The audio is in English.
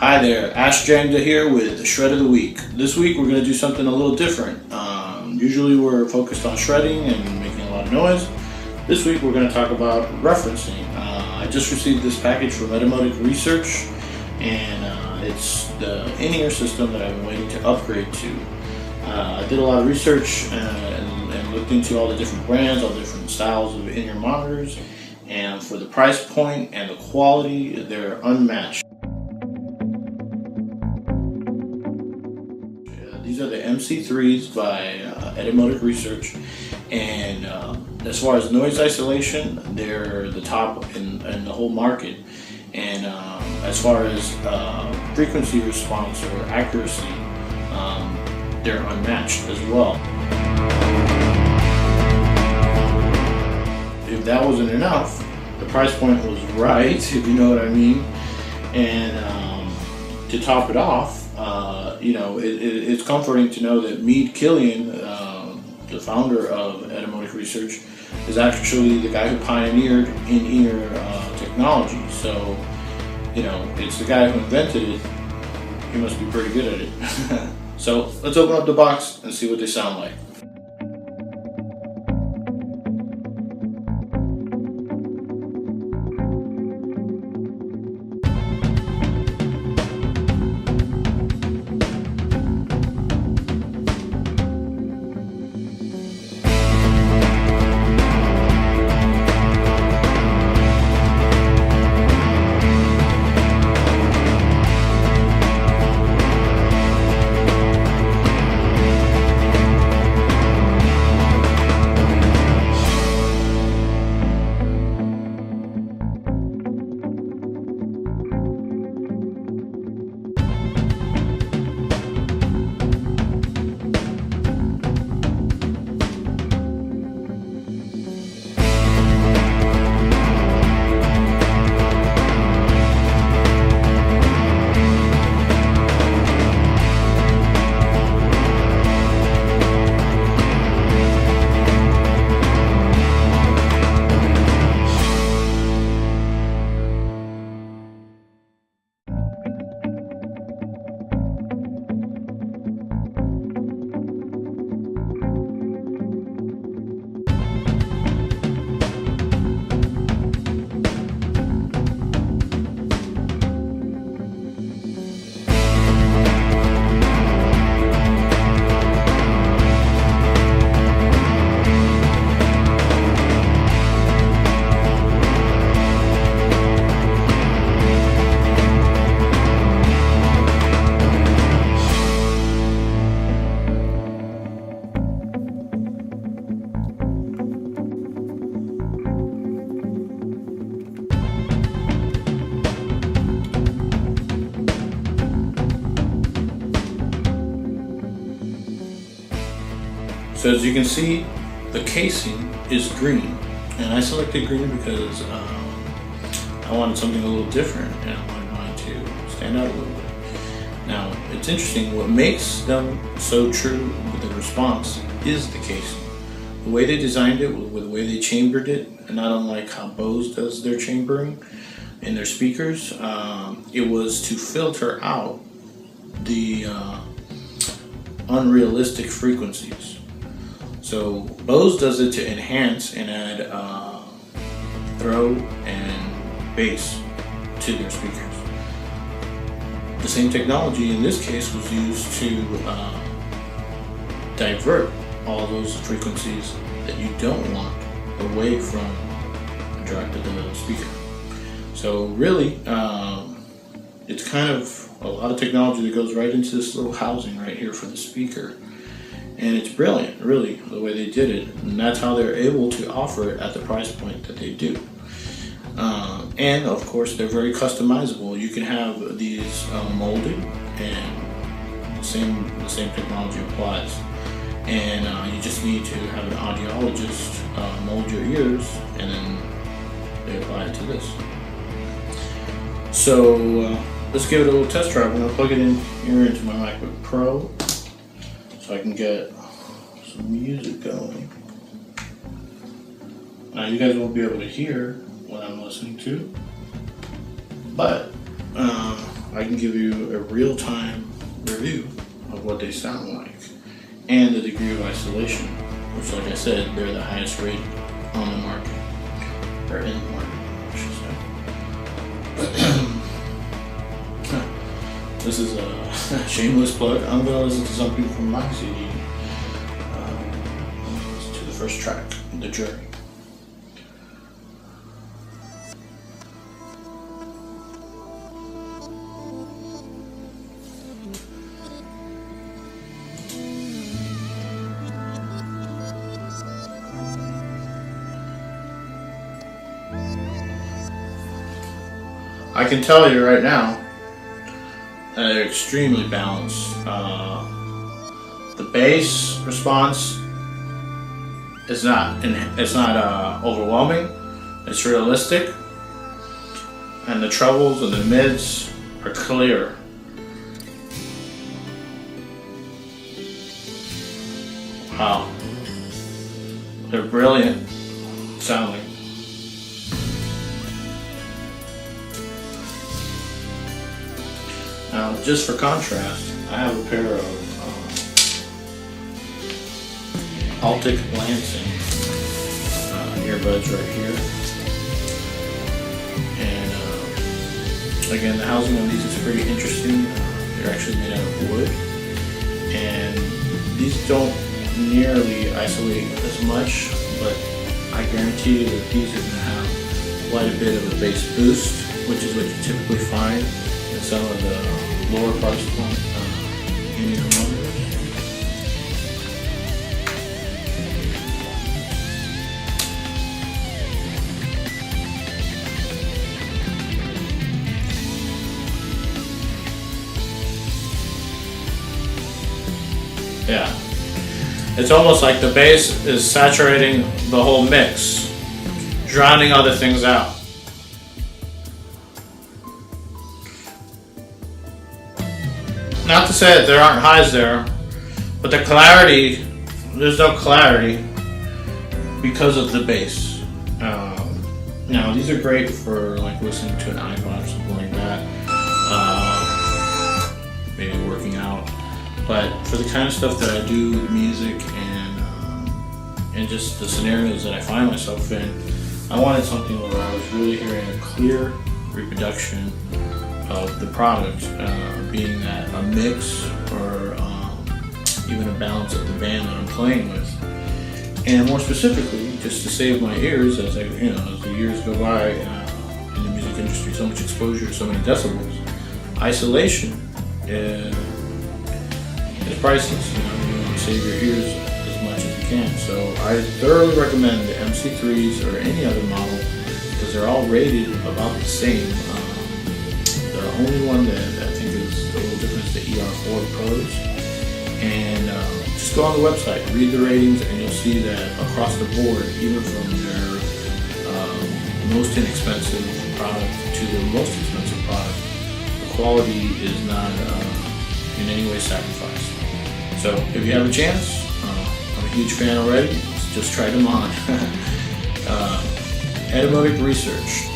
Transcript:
Hi there, Ash Jangda here with the Shred of the Week. This week we're going to do something a little different. Usually we're focused on shredding and making a lot of noise. This week we're going to talk about referencing. I just received this package from Etymotic Research, and it's the in-ear system that I've been waiting to upgrade to. I did a lot of research and looked into all the different brands, all the different styles of in-ear monitors, and for the price point and the quality, they're unmatched. These are the MC3s by Etymotic Research, and as far as noise isolation, they're the top in the whole market. And as far as frequency response or accuracy, they're unmatched as well. If that wasn't enough, the price point was right, if you know what I mean. And to top it off, it's comforting to know that Mead Killian, the founder of Etymotic Research, is actually the guy who pioneered in-ear technology. So, it's the guy who invented it. He must be pretty good at it. So let's open up the box and see what they sound like. So as you can see, the casing is green, and I selected green because I wanted something a little different, and I wanted mine to stand out a little bit. Now, it's interesting, what makes them so true with the response is the casing. The way they designed it, with the way they chambered it, and not unlike how Bose does their chambering in their speakers, it was to filter out the unrealistic frequencies. So Bose does it to enhance and add throw and bass to their speakers. The same technology in this case was used to divert all those frequencies that you don't want away from the speaker. So really, it's kind of a lot of technology that goes right into this little housing right here for the speaker. And it's brilliant, really, the way they did it. And that's how they're able to offer it at the price point that they do. And of course, they're very customizable. You can have these molded, and the same technology applies. And you just need to have an audiologist mold your ears, and then they apply it to this. So let's give it a little test drive. I'm going to plug it in here into my MacBook Pro, so I can get some music going. Now you guys won't be able to hear what I'm listening to, but I can give you a real-time review of what they sound like and the degree of isolation, which, like I said, they're the highest rated on the market, or in the market, I should say. This is a shameless plug. I'm going to listen to something from my CD. Listen to the first track, The Journey. I can tell you right now, they're extremely balanced. The bass response is not overwhelming. It's realistic, and the trebles and the mids are clear. Wow, they're brilliant sounding. Now, just for contrast, I have a pair of Altic Lansing earbuds right here. And again, the housing on these is pretty interesting. They're actually made out of wood. And these don't nearly isolate as much, but I guarantee you that these are going to have quite a bit of a bass boost, which is what you typically find in some of the lower price point in-ear monitors. Yeah, it's almost like the bass is saturating the whole mix, drowning other things out. Not to say that there aren't highs there, but the clarity, there's no clarity because of the bass. Now, these are great for like listening to an iPod or something like that, maybe working out. But for the kind of stuff that I do with music and just the scenarios that I find myself in, I wanted something where I was really hearing a clear reproduction of the product, being that a mix or even a balance of the band that I'm playing with. And more specifically, just to save my ears as as the years go by in the music industry, so much exposure, so many decibels, isolation is priceless. You want to save your ears as much as you can. So I thoroughly recommend the MC3s or any other model because they're all rated about the same. The only one that I think is a little different is the ER4 Pros. And just go on the website, read the ratings, and you'll see that across the board, even from their most inexpensive product to the most expensive product, the quality is not in any way sacrificed. So if you have a chance, I'm a huge fan already, just try them on. Etymotic Research.